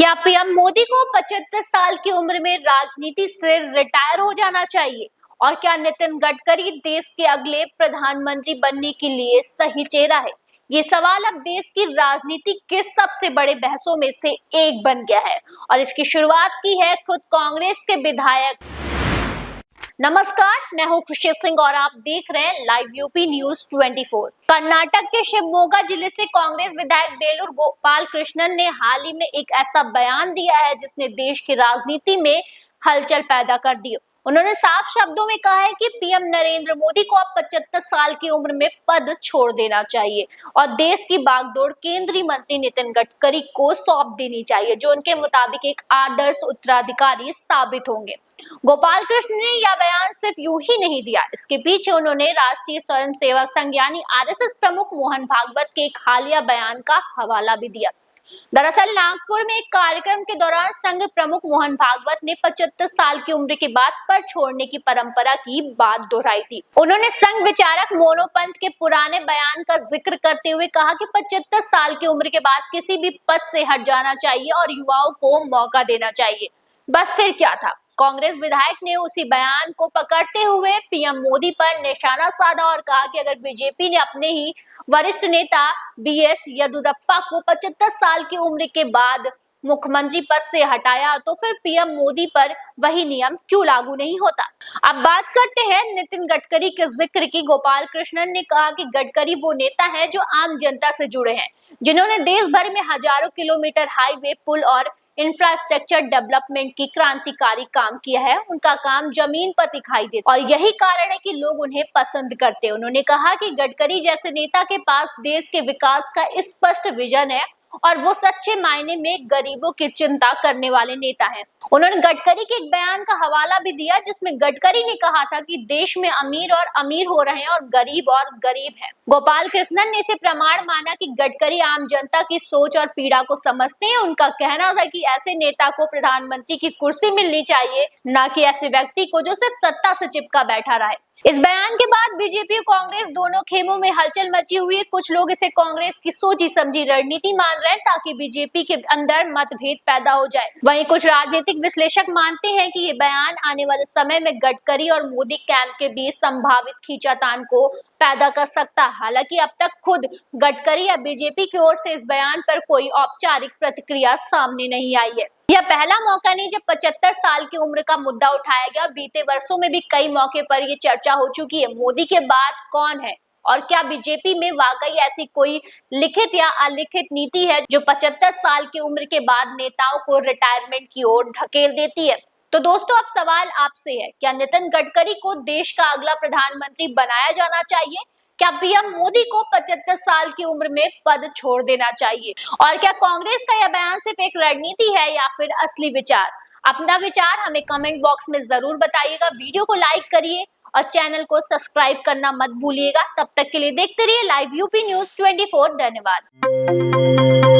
क्या पीएम मोदी को 75 साल की उम्र में राजनीति से रिटायर हो जाना चाहिए? और क्या नितिन गडकरी देश के अगले प्रधानमंत्री बनने के लिए सही चेहरा है? ये सवाल अब देश की राजनीति के सबसे बड़े बहसों में से एक बन गया है और इसकी शुरुआत की है खुद कांग्रेस के विधायक। नमस्कार, मैं हूं खुशी सिंह और आप देख रहे हैं लाइव यूपी न्यूज 24। कर्नाटक के शिवमोगा जिले से कांग्रेस विधायक बेलूर गोपाल कृष्णन ने हाल ही में एक ऐसा बयान दिया है जिसने देश की राजनीति में हलचल पैदा कर दी। उन्होंने साफ शब्दों में कहा है कि पीएम नरेंद्र मोदी को अब 75 साल की उम्र में पद छोड़ देना चाहिए और देश की बागडोर केंद्रीय मंत्री नितिन गडकरी को सौंप देनी चाहिए, जो उनके मुताबिक एक आदर्श उत्तराधिकारी साबित होंगे। गोपाल कृष्ण ने यह बयान सिर्फ यूं ही नहीं दिया, इसके पीछे उन्होंने राष्ट्रीय स्वयं सेवक संघ यानी आरएसएस प्रमुख मोहन भागवत के एक हालिया बयान का हवाला भी दिया। दरअसल नागपुर में एक कार्यक्रम के दौरान संघ प्रमुख मोहन भागवत ने 75 साल की उम्र के बाद पद छोड़ने की परंपरा की बात दोहराई थी। उन्होंने संघ विचारक मोनोपंथ के पुराने बयान का जिक्र करते हुए कहा कि 75 साल की उम्र के बाद किसी भी पद से हट जाना चाहिए और युवाओं को मौका देना चाहिए। बस फिर क्या था, कांग्रेस विधायक ने उसी बयान को पकड़ते हुए पीएम मोदी पर निशाना साधा और कहा कि अगर बीजेपी ने अपने ही वरिष्ठ नेता बीएस येदियुरप्पा को 75 साल की उम्र के बाद मुख्यमंत्री पद से हटाया तो फिर पीएम मोदी पर वही नियम क्यों लागू नहीं होता। अब बात करते हैं नितिन गडकरी के जिक्र की। गोपाल कृष्णन ने कहा कि गडकरी वो नेता है जो आम जनता से जुड़े हैं, जिन्होंने देश भर में हजारों किलोमीटर हाईवे, पुल और इंफ्रास्ट्रक्चर डेवलपमेंट की क्रांतिकारी काम किया है। उनका काम जमीन पर दिखाई देता और यही कारण है कि लोग उन्हें पसंद करते हैं। उन्होंने कहा कि गडकरी जैसे नेता के पास देश के विकास का स्पष्ट विजन है और वो सच्चे मायने में गरीबों की चिंता करने वाले नेता हैं। उन्होंने गडकरी के एक बयान का हवाला भी दिया जिसमें गडकरी ने कहा था कि देश में अमीर और अमीर हो रहे हैं और गरीब हैं। गोपाल कृष्णन ने इसे प्रमाण माना कि गडकरी आम जनता की सोच और पीड़ा को समझते हैं। उनका कहना था कि ऐसे नेता को प्रधानमंत्री की कुर्सी मिलनी चाहिए, न कि ऐसे व्यक्ति को जो सिर्फ सत्ता से चिपका बैठा रहे। इस बयान के बाद बीजेपी और कांग्रेस दोनों खेमों में हलचल मची हुई है। कुछ लोग इसे कांग्रेस की सोची समझी रणनीति मान रहे हैं ताकि बीजेपी के अंदर मतभेद पैदा हो जाए। वहीं कुछ राजनीतिक विश्लेषक मानते हैं कि ये बयान आने वाले समय में गडकरी और मोदी कैंप के बीच संभावित खींचातान को पैदा कर सकता है। हालांकि अब तक खुद गडकरी या बीजेपी की ओर से इस बयान पर कोई औपचारिक प्रतिक्रिया सामने नहीं आई है। यह पहला मौका नहीं जब 75 साल की उम्र का मुद्दा उठाया गया। बीते वर्षों में भी कई मौके पर ये चर्चा हो चुकी है। मोदी के बाद कौन है और क्या बीजेपी में वाकई ऐसी कोई लिखित या अलिखित नीति है जो 75 साल की उम्र के बाद नेताओं को रिटायरमेंट की ओर ढकेल देती है? तो दोस्तों, अब सवाल आपसे है, क्या नितिन गडकरी को देश का अगला प्रधानमंत्री बनाया जाना चाहिए? क्या पीएम मोदी को 75 साल की उम्र में पद छोड़ देना चाहिए? और क्या कांग्रेस का यह बयान सिर्फ एक रणनीति है या फिर असली विचार? अपना विचार हमें कमेंट बॉक्स में जरूर बताइएगा। वीडियो को लाइक करिए और चैनल को सब्सक्राइब करना मत भूलिएगा। तब तक के लिए देखते रहिए लाइव यूपी न्यूज 24। धन्यवाद।